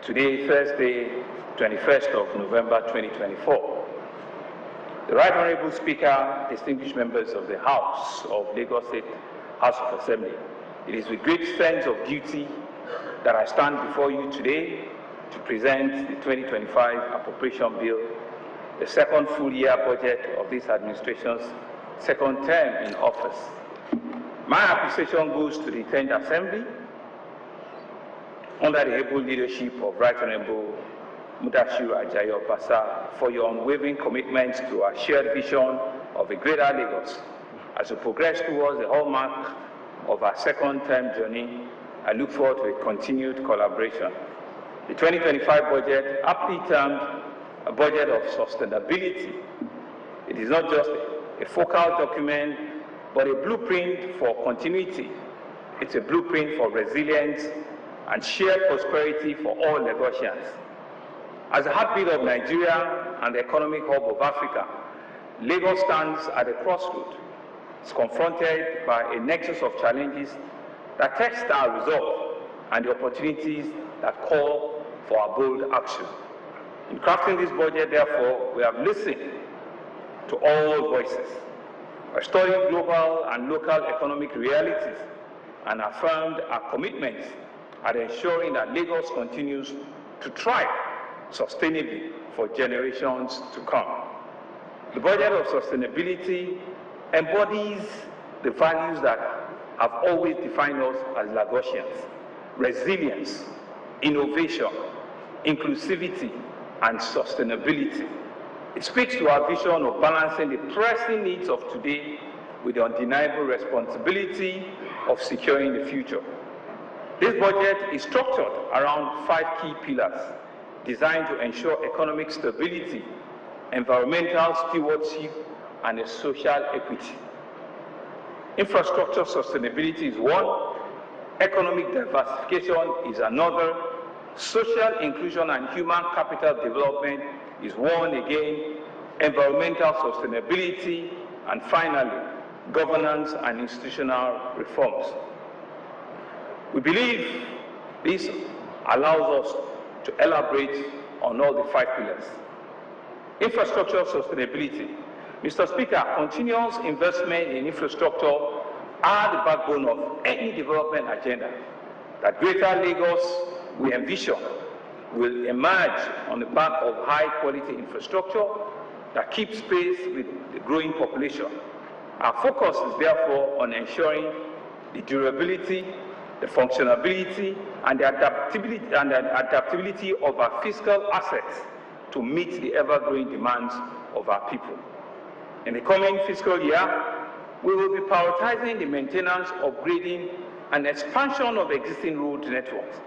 Today, Thursday, 21st of November 2024. The Right Honourable Speaker, distinguished members of the House of Lagos State House of Assembly, it is with great sense of duty that I stand before you today to present the 2025 Appropriation Bill, the second full-year budget of this administration's second term in office. My appreciation goes to the 10th Assembly, under the able leadership of Right Honourable Mudashiru Ajayi Obasa, for your unwavering commitment to our shared vision of a greater Lagos. As we progress towards the hallmark of our second term journey, I look forward to a continued collaboration. The 2025 budget, aptly termed a budget of sustainability, it is not just a focal document, but a blueprint for continuity. It's a blueprint for resilience and shared prosperity for all Lagosians. As the heartbeat of Nigeria and the economic hub of Africa, Lagos stands at a crossroad. It's confronted by a nexus of challenges that test our resolve and the opportunities that call for our bold action. In crafting this budget, therefore, we have listened to all voices, studied global and local economic realities, and affirmed our commitments at ensuring that Lagos continues to thrive sustainably for generations to come. The budget of sustainability embodies the values that have always defined us as Lagosians: resilience, innovation, inclusivity, and sustainability. It speaks to our vision of balancing the pressing needs of today with the undeniable responsibility of securing the future. This budget is structured around 5 key pillars designed to ensure economic stability, environmental stewardship, and a social equity. Infrastructure sustainability is one, economic diversification is another, social inclusion and human capital development is one again, environmental sustainability, and finally, governance and institutional reforms. We believe this allows us to elaborate on all the 5 pillars. Infrastructure sustainability. Mr. Speaker, continuous investment in infrastructure are the backbone of any development agenda that Greater Lagos we envision will emerge on the back of high-quality infrastructure that keeps pace with the growing population. Our focus is therefore on ensuring the durability, the functionality, and the adaptability of our fiscal assets to meet the ever-growing demands of our people. In the coming fiscal year, we will be prioritizing the maintenance, upgrading, and expansion of existing road networks,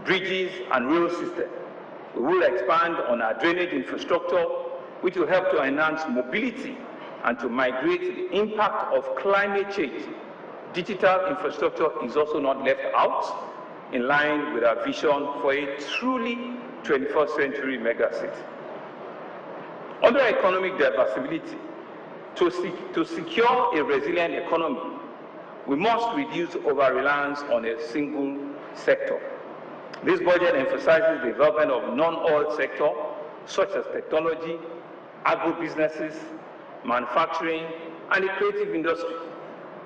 bridges, and rail systems. We will expand on our drainage infrastructure, which will help to enhance mobility and to migrate the impact of climate change. Digital infrastructure is also not left out, in line with our vision for a truly 21st century megacity. Under economic diversibility, to secure a resilient economy, we must reduce over-reliance on a single sector. This budget emphasizes the development of non-oil sector, such as technology, agro-businesses, manufacturing, and the creative industry.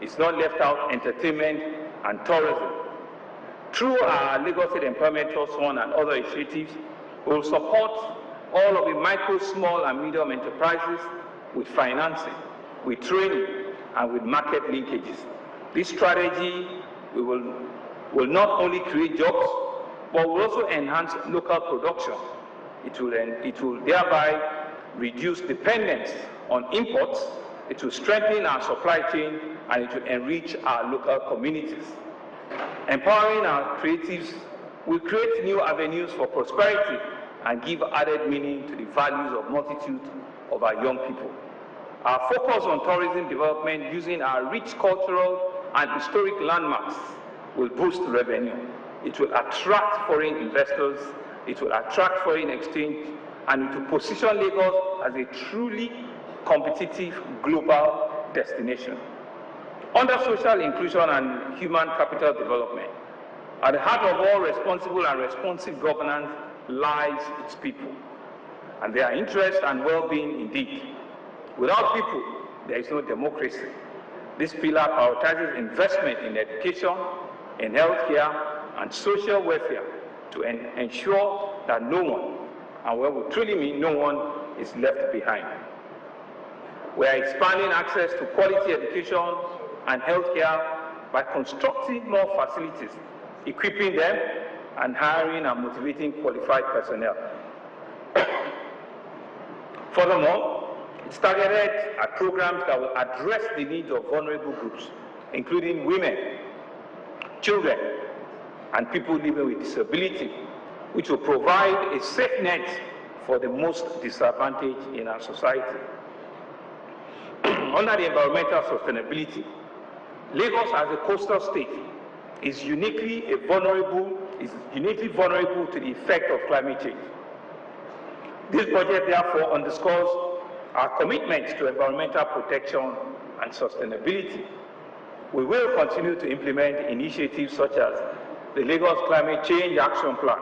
It's not left out entertainment and tourism. Through our Lagos State Employment Trust Fund and other initiatives, we will support all of the micro, small, and medium enterprises with financing, with training, and with market linkages. This strategy will not only create jobs, but will also enhance local production. It will thereby reduce dependence on imports, it will strengthen our supply chain, and it will enrich our local communities. Empowering our creatives will create new avenues for prosperity and give added meaning to the values of multitude of our young people. Our focus on tourism development using our rich cultural and historic landmarks will boost revenue. It will attract foreign investors, it will attract foreign exchange, and it will position Lagos as a truly competitive global destination. Under social inclusion and human capital development, at the heart of all responsible and responsive governance lies its people and their interest and well-being indeed. Without people, there is no democracy. This pillar prioritizes investment in education, in healthcare, and social welfare to ensure that no one, and what we truly mean no one, is left behind. We are expanding access to quality education and healthcare by constructing more facilities, equipping them, and hiring and motivating qualified personnel. Furthermore, it's targeted at programs that will address the needs of vulnerable groups, including women, children, and people living with disability, which will provide a safe net for the most disadvantaged in our society. Under the environmental sustainability, Lagos as a coastal state is uniquely vulnerable to the effect of climate change. This budget therefore underscores our commitment to environmental protection and sustainability. We will continue to implement initiatives such as the Lagos Climate Change Action Plan,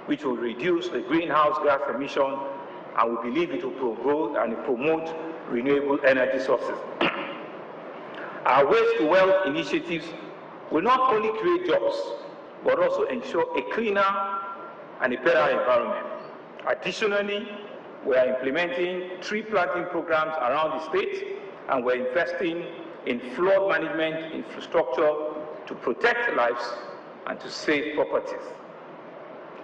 which will reduce the greenhouse gas emission, and we believe it will promote renewable energy sources. Our waste to wealth initiatives will not only create jobs, but also ensure a cleaner and a better environment. Additionally, we are implementing tree planting programs around the state, and we're investing in flood management infrastructure to protect lives and to save properties.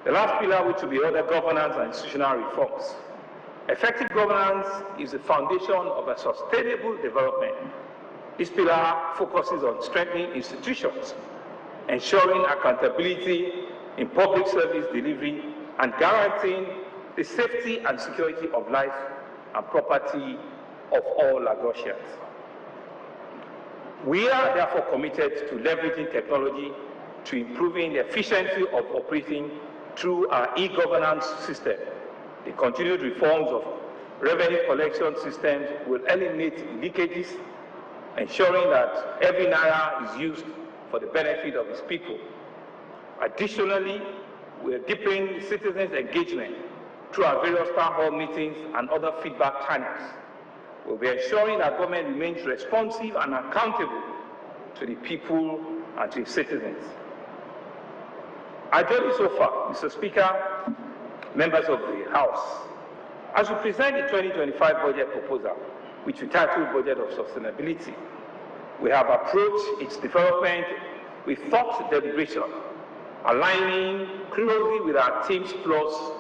The last pillar, which will be other governance and institutional reforms. Effective governance is the foundation of a sustainable development. This pillar focuses on strengthening institutions, ensuring accountability in public service delivery, and guaranteeing the safety and security of life and property of all Lagosians. We are therefore committed to leveraging technology to improving the efficiency of operating through our e-governance system. The continued reforms of revenue collection systems will eliminate leakages, ensuring that every naira is used for the benefit of its people. Additionally, we are deepening citizens' engagement through our various town hall meetings and other feedback channels. We'll be ensuring that government remains responsive and accountable to the people and to its citizens. Ideally so far, Mr. Speaker, members of the House, as we present the 2025 budget proposal, which we titled Budget of Sustainability, we have approached its development with thought deliberation, aligning closely with our Teams Plus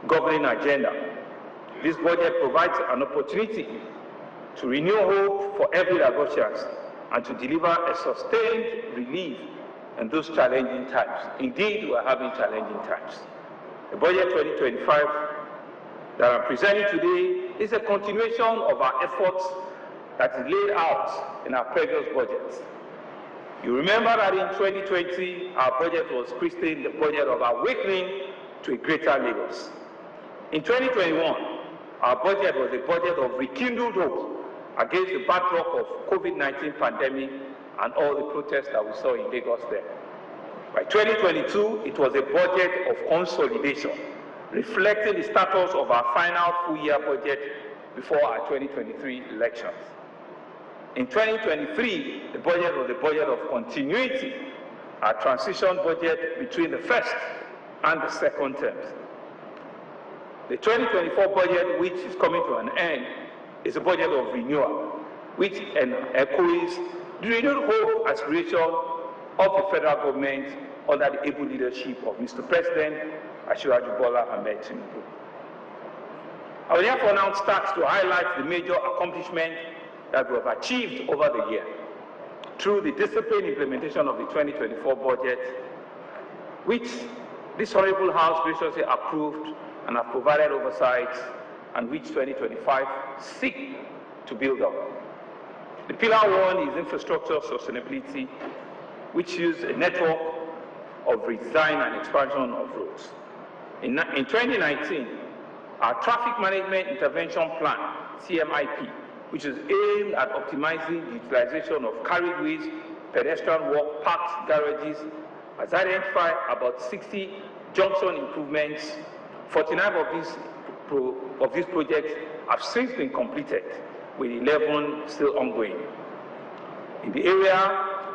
governing agenda. This budget provides an opportunity to renew hope for every Lagosian and to deliver a sustained relief in those challenging times. Indeed, we are having challenging times. The budget 2025 that I'm presenting today is a continuation of our efforts that is laid out in our previous budgets. You remember that in 2020, our budget was christened the budget of awakening to a greater Lagos. In 2021, our budget was a budget of rekindled hope against the backdrop of COVID-19 pandemic and all the protests that we saw in Lagos then. By 2022, it was a budget of consolidation, reflecting the status of our final full-year budget before our 2023 elections. In 2023, the budget was a budget of continuity, our transition budget between the first and the second terms. The 2024 budget, which is coming to an end, is a budget of renewal, which echoes the renewed hope aspiration of the federal government under the able leadership of Mr. President Asiwaju Bola Ahmed Tinubu. I will therefore now start to highlight the major accomplishments that we have achieved over the year through the disciplined implementation of the 2024 budget, which this Honorable House graciously approved and have provided oversight, and which 2025 seek to build on. The pillar one is infrastructure sustainability, which uses a network of redesign and expansion of roads. In 2019, our Traffic Management Intervention Plan, CMIP, which is aimed at optimizing the utilization of carriageways, pedestrian walk, parks, garages, has identified about 60 junction improvements. 49 of these projects have since been completed, with 11 still ongoing. In the area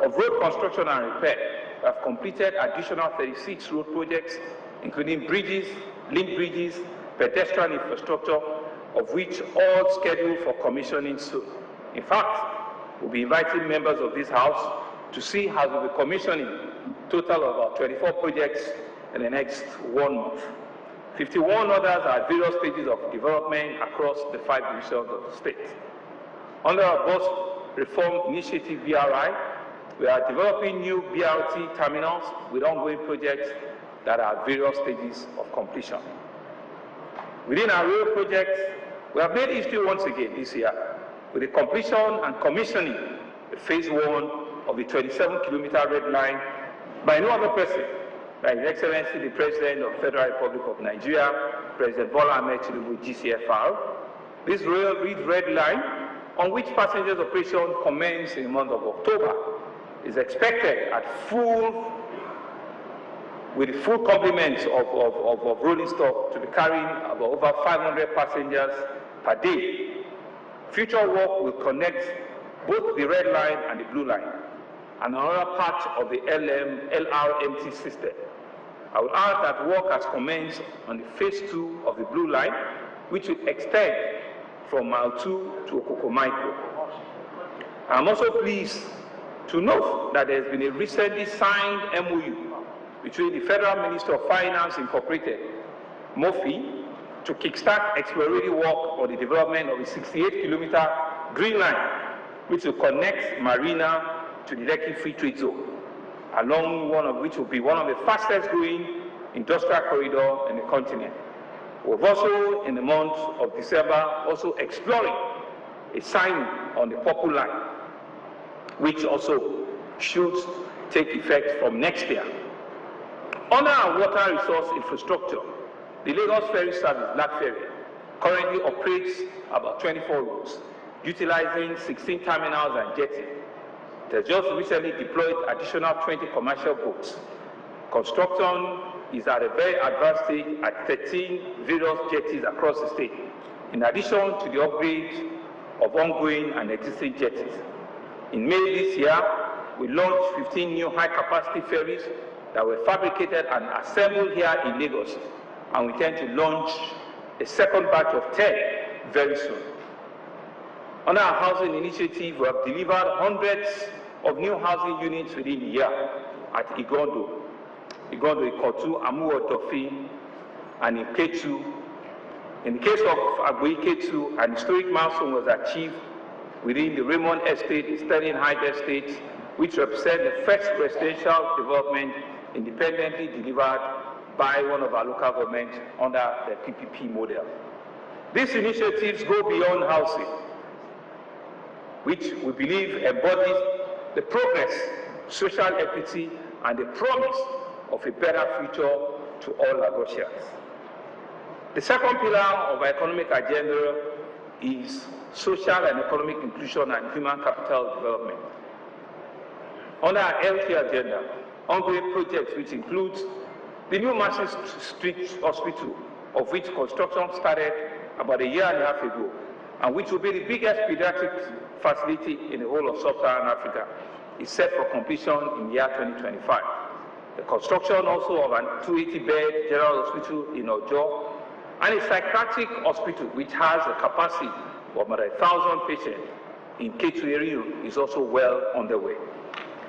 of road construction and repair, we have completed additional 36 road projects, including bridges, link bridges, pedestrian infrastructure, of which all scheduled for commissioning soon. In fact, we'll be inviting members of this House to see how we'll be commissioning a total of about 24 projects in the next 1 month. 51 others are at various stages of development across the 5 divisions of the state. Under our bus reform initiative, BRI, we are developing new BRT terminals with ongoing projects that are at various stages of completion. Within our rail projects, we have made history once again this year with the completion and commissioning of phase 1 of the 27-kilometer red line by no other person than His Excellency the President of the Federal Republic of Nigeria, President Bola Ahmed Tinubu, GCFR. This rail red line, on which passengers operation commenced in the month of October, is expected at with the full complement of rolling stock to be carrying about over 500 passengers per day. Future work will connect both the red line and the blue line, and another part of the LRMT system. I will add that work has commenced on the phase 2 of the blue line, which will extend from Mile 2 to Okoko-Maiko. I am also pleased to note that there has been a recently signed MOU between the Federal Ministry of Finance Incorporated, MOFI, to kickstart exploratory work on the development of a 68-kilometer green line, which will connect Marina to the Lekki Free Trade Zone, along one of which will be one of the fastest growing industrial corridors in the continent. We've also, in the month of December, also exploring a signing on the Purple Line, which also should take effect from next year. Under our water resource infrastructure, the Lagos Ferry Service, Black Ferry, currently operates about 24 routes, utilizing 16 terminals and jetties. It has just recently deployed additional 20 commercial boats. Construction is at a very advanced stage at 13 various jetties across the state, in addition to the upgrade of ongoing and existing jetties. In May this year, we launched 15 new high-capacity ferries that were fabricated and assembled here in Lagos, and we intend to launch a second batch of 10 very soon. Under our housing initiative, we have delivered hundreds of new housing units within the year at Igondo, Ikotu, Amuwo, Tofi, and in Ketu. In the case of Agboyi Ketu, an historic milestone was achieved within the Raymond Estate, Sterling Heights Estate, which represents the first residential development independently delivered by one of our local governments under the PPP model. These initiatives go beyond housing, which we believe embodies the progress, social equity, and the promise of a better future to all Lagosians. The second pillar of our economic agenda is social and economic inclusion and human capital development. On our healthcare agenda, ongoing projects which include the new Massive Street Hospital, of which construction started about a year and a half ago, and which will be the biggest pediatric facility in the whole of sub-Saharan Africa, is set for completion in the year 2025. The construction also of an 280-bed general hospital in Ojo, and a psychiatric hospital which has a capacity of about 1,000 patients in Ketu area is also well underway.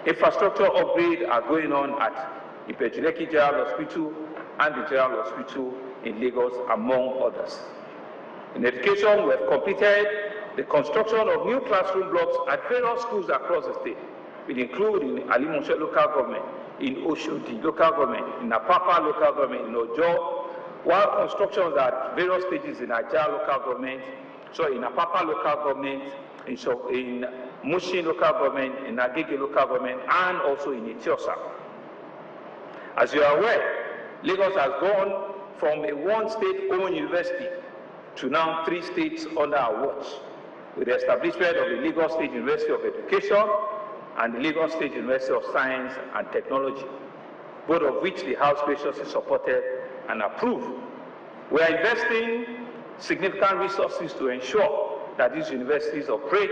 Infrastructure upgrades are going on at Ipejuleki General Hospital and the General Hospital in Lagos, among others. In education, we have completed the construction of new classroom blocks at various schools across the state. It includes in Alimoshe local government, in Oshodi local government, in Apapa local government, in Ojo, while constructions are at various stages in Ajah local government, so in Apapa local government, in Mushin local government, in Agege local government, and also in Etiosa. As you are aware, Lagos has gone from a one-state-owned university to now 3 states under our watch, with the establishment of the Lagos State University of Education and the Lagos State University of Science and Technology. both of which the House graciously supported and approved. We are investing significant resources to ensure that these universities operate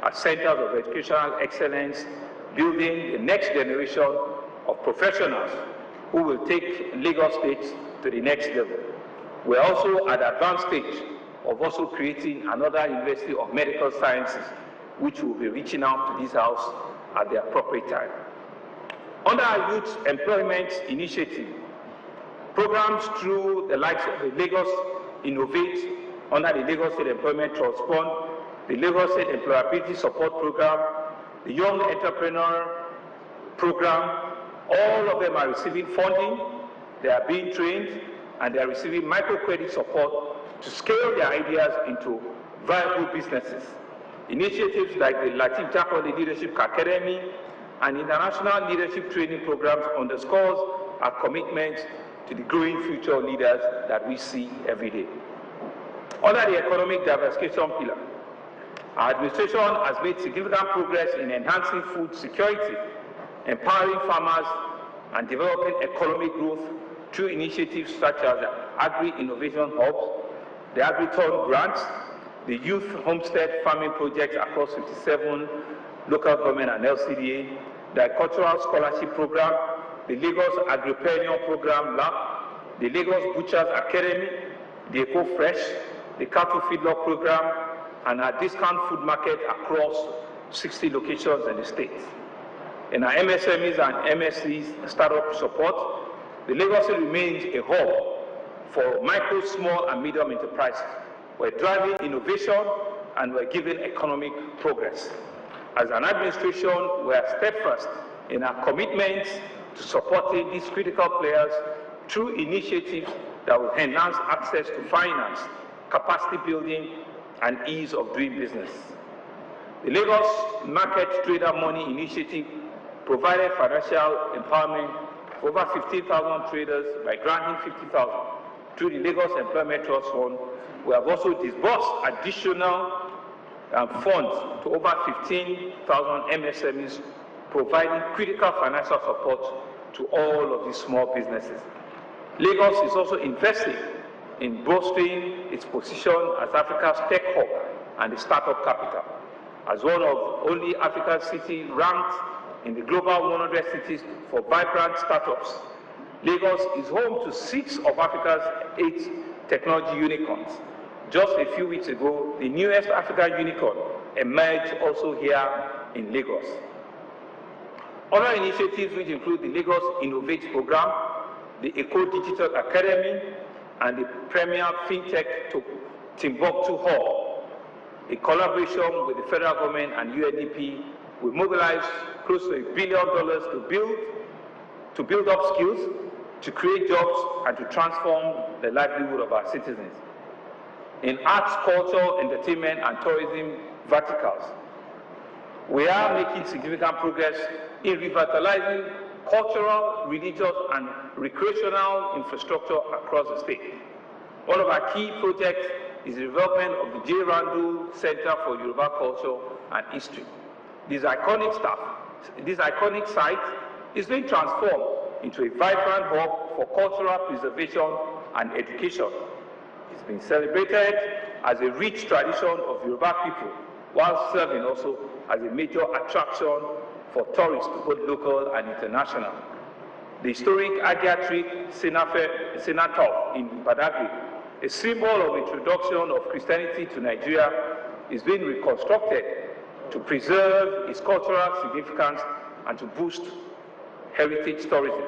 as centers of educational excellence, building the next generation of professionals who will take Lagos State to the next level. We are also at the advanced stage of also creating another University of Medical Sciences, which will be reaching out to this House at the appropriate time. Under our Youth Employment Initiative, programs through the likes of the Lagos Innovate under the Lagos State Employment Trust Fund, the Lagos State Employability Support Program, the Young Entrepreneur Program, all of them are receiving funding, they are being trained, and they are receiving microcredit support to scale their ideas into viable businesses. Initiatives like the Latif Jakole Leadership Academy and international leadership training programs underscores our commitment to the growing future leaders that we see every day. Under the economic diversification pillar, our administration has made significant progress in enhancing food security, empowering farmers, and developing economic growth through initiatives such as the Agri-Innovation Hubs, the Agri-Turn Grants, the Youth Homestead Farming Projects across 57 local government and LCDA, the Cultural Scholarship Program, the Lagos Agripreneur Program Lab, the Lagos Butchers Academy, the Eco Fresh, the Cattle Feedlot Program, and our discount food market across 60 locations in the state. In our MSMEs and MSCs startup support, the Lagos remains a hub for micro, small, and medium enterprises. We're driving innovation and we're giving economic progress. As an administration, we are steadfast in our commitment to supporting these critical players through initiatives that will enhance access to finance, capacity building, and ease of doing business. The Lagos Market Trader Money Initiative provided financial empowerment for over 15,000 traders by granting 50,000 through the Lagos Employment Trust Fund. We have also disbursed additional funds to over 15,000 MSMEs, providing critical financial support to all of these small businesses. Lagos is also investing in bolstering its position as Africa's tech hub and the startup capital. As one of only African cities ranked in the global 100 cities for vibrant startups, Lagos is home to 6 of Africa's 8 technology unicorns. Just a few weeks ago, the newest African unicorn emerged also here in Lagos. Other initiatives which include the Lagos Innovate Program, the Eco Digital Academy, and the Premier FinTech to Timbuktu Hub. A collaboration with the federal government and UNDP will mobilize close to $1 billion to build up skills, to create jobs, and to transform the livelihood of our citizens. In arts, culture, entertainment, and tourism verticals, we are making significant progress in revitalizing cultural, religious, and recreational infrastructure across the state. One of our key projects is the development of the J. Randall Center for Yoruba Culture and History. This iconic site is being transformed into a vibrant hub for cultural preservation and education. It's been celebrated as a rich tradition of Yoruba people, while serving also as a major attraction for tourists, both local and international. The historic Agiatric Cenotaph in Badagry, a symbol of introduction of Christianity to Nigeria, is being reconstructed to preserve its cultural significance and to boost heritage tourism.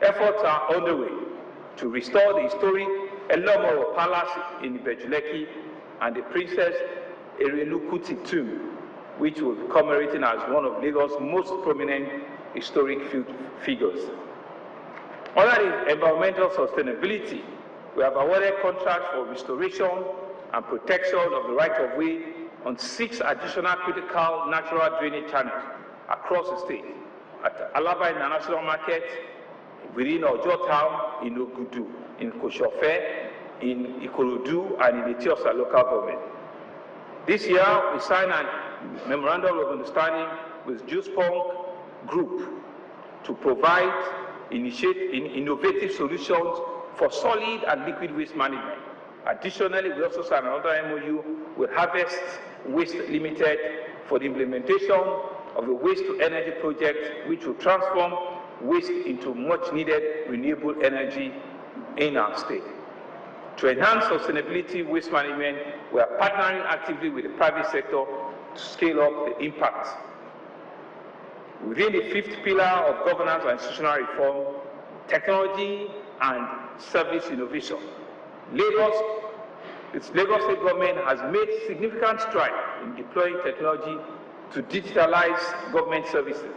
Efforts are underway to restore the historic Elomoro Palace in Ibejuleki and the Princess Erelukuti tomb, which will be commemorating as one of Lagos' most prominent historic figures. Under the environmental sustainability, we have awarded contracts for restoration and protection of the right-of-way on 6 additional critical natural drainage channels across the state, at Alaba International Market, within Ojo Town, in Ogudu, in Koshofe, in Ikorodu, and in the Etiosa local government. This year, we signed a memorandum of understanding with Juspong Group to provide innovative solutions for solid and liquid waste management. Additionally, we also signed another MOU with Harvest Waste Limited for the implementation of a waste-to-energy project which will transform waste into much-needed renewable energy in our state. To enhance sustainability waste management, we are partnering actively with the private sector to scale up the impact. Within the fifth pillar of governance and institutional reform, technology and service innovation, Lagos State government has made significant strides in deploying technology to digitalize government services,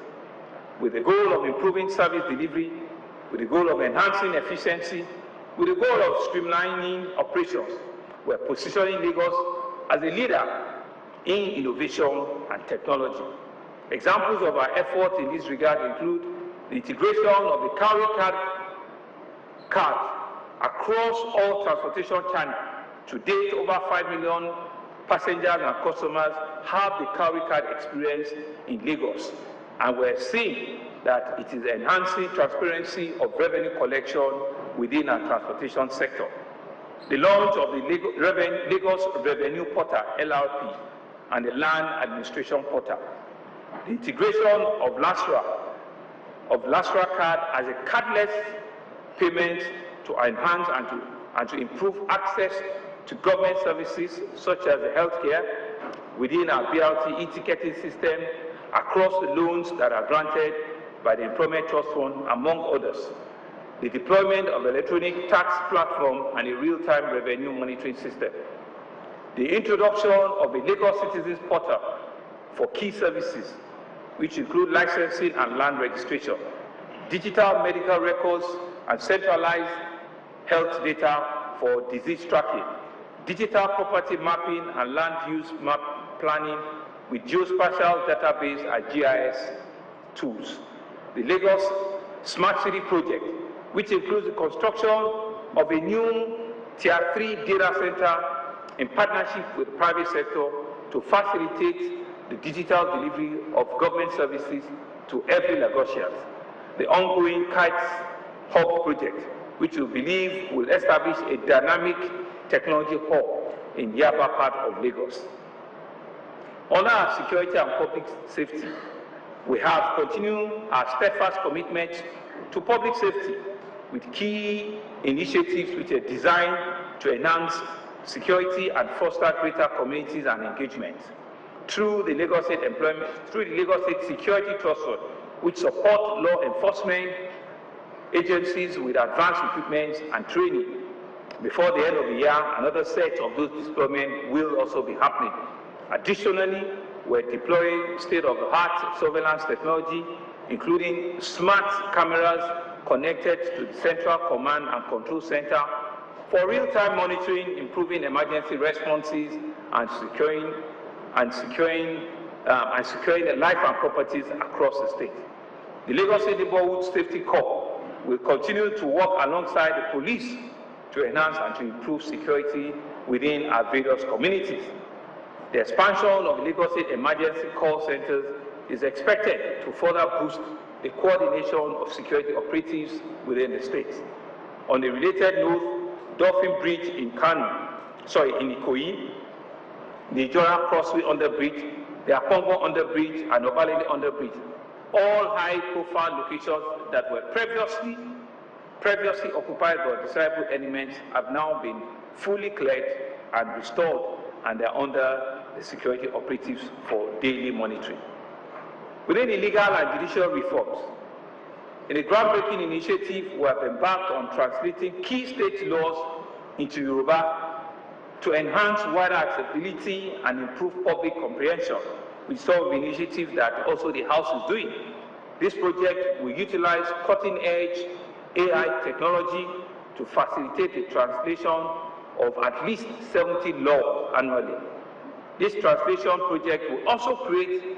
with the goal of improving service delivery, with the goal of enhancing efficiency, with the goal of streamlining operations. We are positioning Lagos as a leader in innovation and technology. Examples of our efforts in this regard include the integration of the cowrie card across all transportation channels. To date, over 5 million passengers and customers have the cowrie card experience in Lagos, and we're seeing that it is enhancing transparency of revenue collection within our transportation sector. The launch of the Lagos Revenue Portal, LRP, and the Land Administration Portal. The integration of LASRA card as a cardless payment to enhance and to improve access to government services such as healthcare within our BRT e-ticketing system across the loans that are granted by the Employment Trust Fund, among others. The deployment of electronic tax platform and a real-time revenue monitoring system. The introduction of a Lagos Citizens Portal for key services, which include licensing and land registration, digital medical records and centralized health data for disease tracking, digital property mapping and land use map planning with geospatial database and GIS tools. The Lagos Smart City project, which includes the construction of a new Tier 3 data center in partnership with the private sector to facilitate the digital delivery of government services to every Lagosian. The ongoing KITES Hub project, which we believe will establish a dynamic technology hub in Yaba part of Lagos. On our security and public safety, we have continued our steadfast commitment to public safety with key initiatives which are designed to enhance security and foster greater communities and engagement. Through the Lagos State Security Trust Fund, which support law enforcement agencies with advanced equipment and training. Before the end of the year, another set of those deployments will also be happening. Additionally, we're deploying state-of-the-art surveillance technology, including smart cameras connected to the Central Command and Control Center for real-time monitoring, improving emergency responses, and securing the life and properties across the state. The Lagos State Neighborhood Safety Corps will continue to work alongside the police to enhance and to improve security within our various communities. The expansion of Lagos State emergency call centers is expected to further boost the coordination of security operatives within the state. On a related note, Dolphin Bridge in Ikoyi, the Ijora Crossway Underbridge, the Akongo Underbridge, and Obalende Underbridge, all high-profile locations that were previously occupied by disable elements have now been fully cleared and restored, and they are under the security operatives for daily monitoring. Within the legal and judicial reforms, in a groundbreaking initiative, we have embarked on translating key state laws into Yoruba to enhance wider accessibility and improve public comprehension, with some of the initiatives that also the House is doing. This project will utilize cutting-edge AI technology to facilitate the translation of at least 70 laws annually. This translation project will also create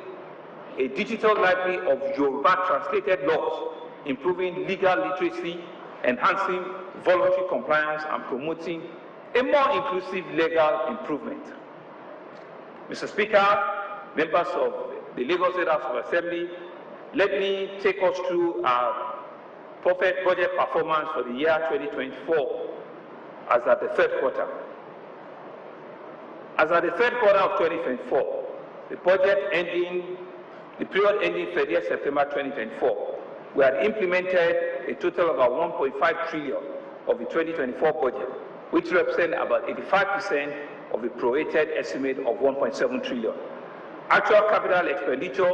a digital library of Yoruba translated laws, improving legal literacy, enhancing voluntary compliance, and promoting a more inclusive legal improvement. Mr. Speaker, members of the Lagos State House of Assembly, let me take us through our Profit budget performance for the year 2024 as at the third quarter. As at the third quarter of 2024, the period ending 30th September 2024, we had implemented a total of about 1.5 trillion of the 2024 budget, which represents about 85% of the prorated estimate of 1.7 trillion. Actual capital expenditure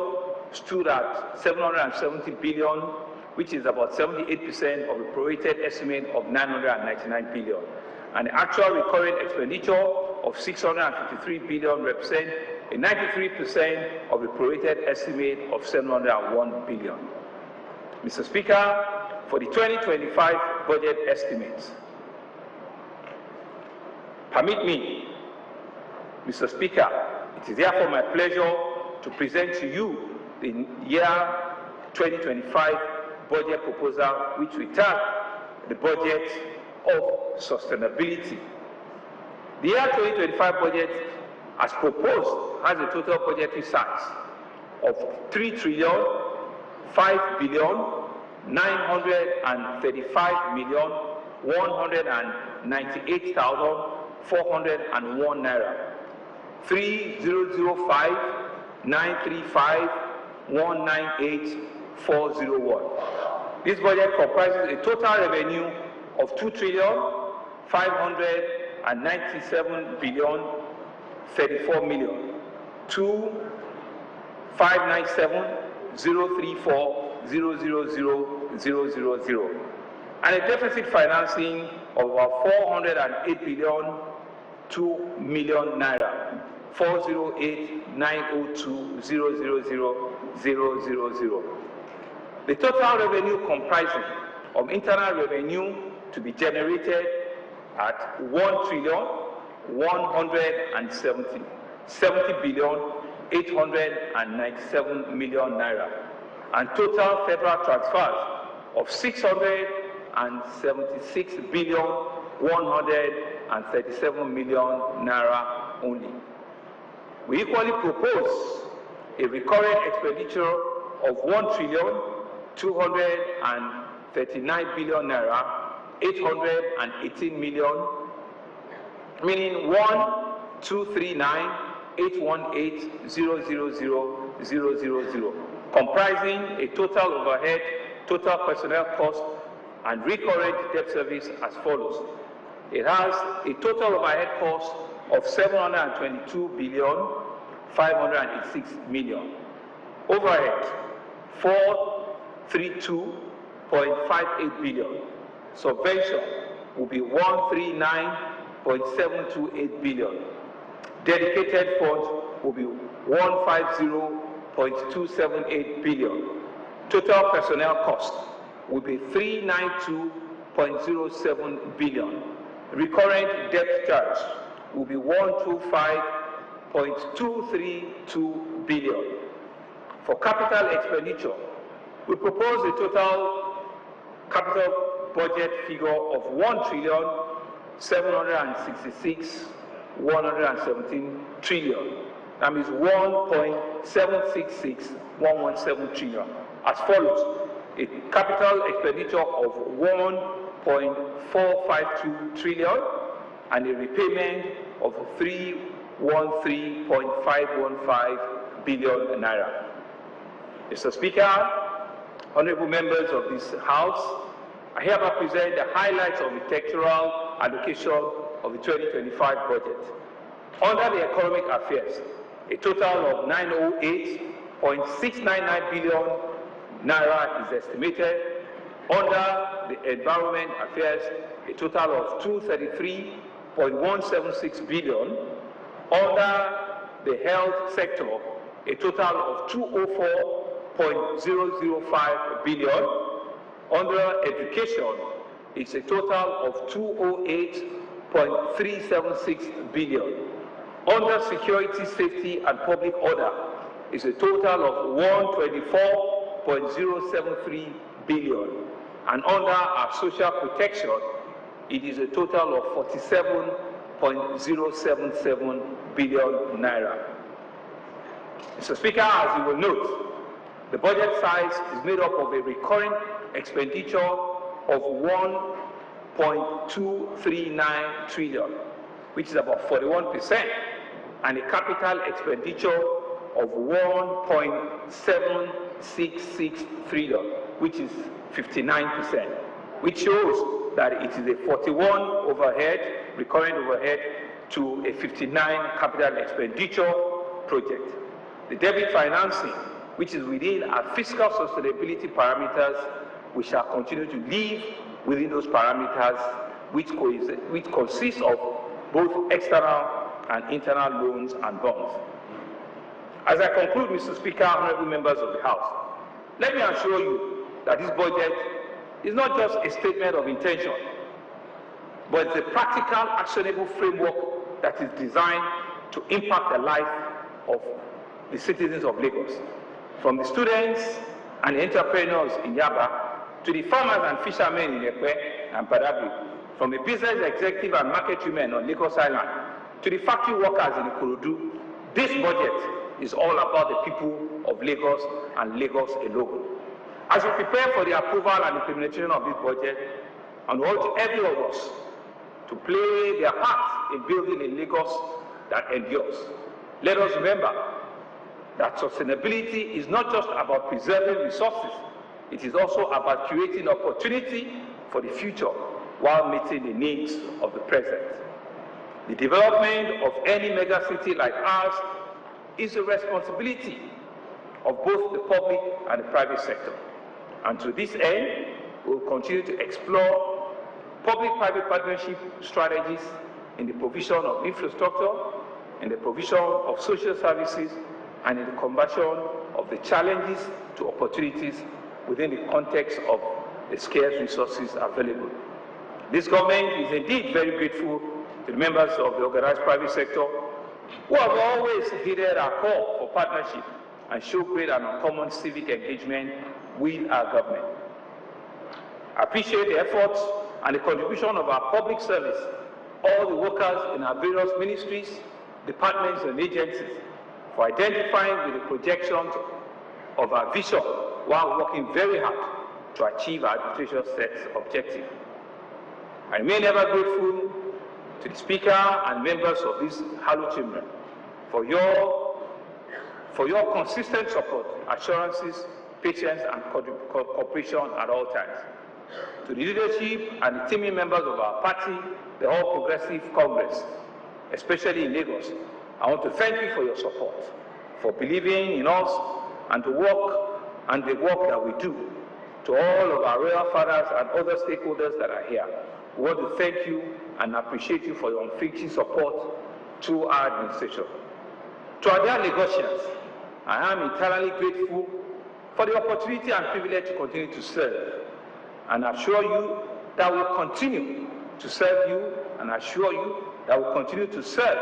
stood at 770 billion, which is about 78% of the prorated estimate of 999 billion. And the actual recurring expenditure of 653 billion represents a 93% of the prorated estimate of 701 billion. Mr. Speaker, for the 2025 budget estimates, permit me, Mr. Speaker, it is therefore my pleasure to present to you the year 2025 budget proposal, which we tag the budget of sustainability. The year 2025 budget, as proposed, has a total budgetary size of 3,535,198,401 naira. 3,005,935,198,401. This budget comprises a total revenue of 2,597,034,000,000, 2,597,034,000,000, and a deficit financing of about 408,002,000,000 naira, 408,902,000,000. The total revenue comprising of internal revenue to be generated at 1,170,897,000,000 naira, and total federal transfers of 676,137,000,000 naira only. We equally propose a recurring expenditure of 1,239,000,000,000 naira, 818,000,000, meaning 1,239,818,000,000, comprising a total overhead, total personnel cost, and recurrent debt service as follows. It has a total overhead cost of 722,586,000,000. Overhead 432.58 billion. Subvention will be 139.728 billion. Dedicated funds will be 150.278 billion. Total personnel cost will be 392.07 billion. Recurrent debt charge will be 125.232 billion. For capital expenditure, we propose a total capital budget figure of 1,766,117 trillion. That means 1.766117 trillion. As follows: a capital expenditure of 1.452 trillion and a repayment of 313.515 billion naira. Mr. Speaker, honorable members of this House, I hereby present the highlights of the textual allocation of the 2025 budget. Under the economic affairs, a total of 908.699 billion naira is estimated. Under the environment affairs, a total of 233.176 billion. Under the health sector, a total of 204.005 billion. Under education, it's a total of 208.376 billion. Under security, safety, and public order, it's a total of 124.073 billion. And under our social protection, it is a total of 47.077 billion naira. Mr. Speaker, as you will note, The budget size is made up of a recurring expenditure of 1.239 trillion, which is about 41%, and a capital expenditure of 1.766 trillion, which is 59%, which shows that it is a 41 overhead, recurring overhead, to a 59 capital expenditure project. The debit financing, which is within our fiscal sustainability parameters, we shall continue to live within those parameters, which consist of both external and internal loans and bonds. As I conclude, Mr. Speaker, honorable members of the House, let me assure you that this budget is not just a statement of intention, but it's a practical, actionable framework that is designed to impact the life of the citizens of Lagos, from the students and the entrepreneurs in Yaba to the farmers and fishermen in Ekwe and Badagry, from the business executive and market women on Lagos Island to the factory workers in Ikorodu. This budget is all about the people of Lagos and Lagos alone. As we prepare for the approval and implementation of this budget, I urge every of us to play their part in building a Lagos that endures. Let us remember that sustainability is not just about preserving resources, it is also about creating opportunity for the future while meeting the needs of the present. The development of any megacity like ours is a responsibility of both the public and the private sector. And to this end, we will continue to explore public-private partnership strategies in the provision of infrastructure, in the provision of social services, and in the conversion of the challenges to opportunities within the context of the scarce resources available. This government is indeed very grateful to the members of the organized private sector who have always heeded our call for partnership and show great and uncommon civic engagement with our government. I appreciate the efforts and the contribution of our public service, all the workers in our various ministries, departments and agencies, for identifying with the projections of our vision while working very hard to achieve our administration set objective. I remain ever grateful to the Speaker and members of this hallowed chamber for your consistent support, assurances, patience, and cooperation at all times. To the leadership and the teaming members of our party, the All Progressive Congress, especially in Lagos, I want to thank you for your support, for believing in us and the work that we do. To all of our royal fathers and other stakeholders that are here, we want to thank you and appreciate you for your unflinching support to our administration. To our dear Lagosians, I am eternally grateful for the opportunity and privilege to continue to serve, and assure you that we will continue to serve you, and assure you that we will continue to serve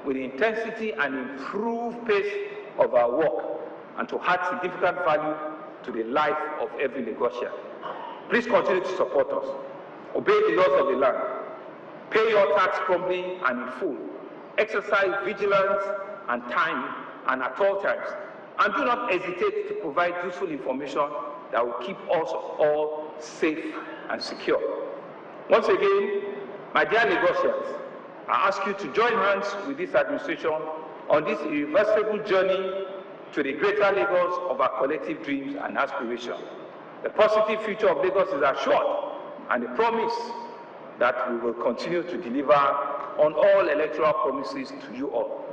with the intensity and improved pace of our work, and to add significant value to the life of every Lagosian. Please continue to support us. Obey the laws of the land. Pay your tax promptly and in full. Exercise vigilance and time and at all times. And do not hesitate to provide useful information that will keep us all safe and secure. Once again, my dear Lagosians, I ask you to join hands with this administration on this irreversible journey to the greater Lagos of our collective dreams and aspirations. The positive future of Lagos is assured, and the promise that we will continue to deliver on all electoral promises to you all.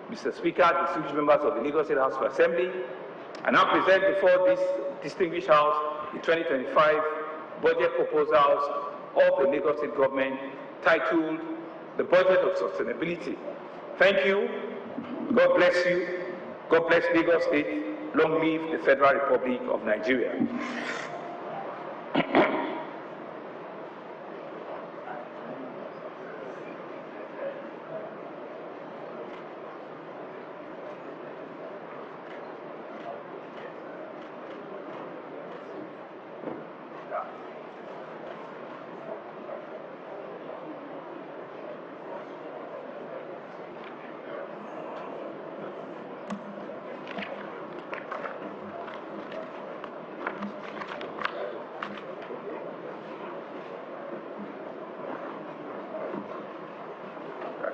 Mr. Speaker, distinguished members of the Lagos State House of Assembly, I now present before this distinguished House the 2025 budget proposals of the Lagos State Government titled The Budget of Sustainability. Thank you. God bless you. God bless Lagos State. Long live the Federal Republic of Nigeria.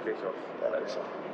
Congratulations. Thank you, sir.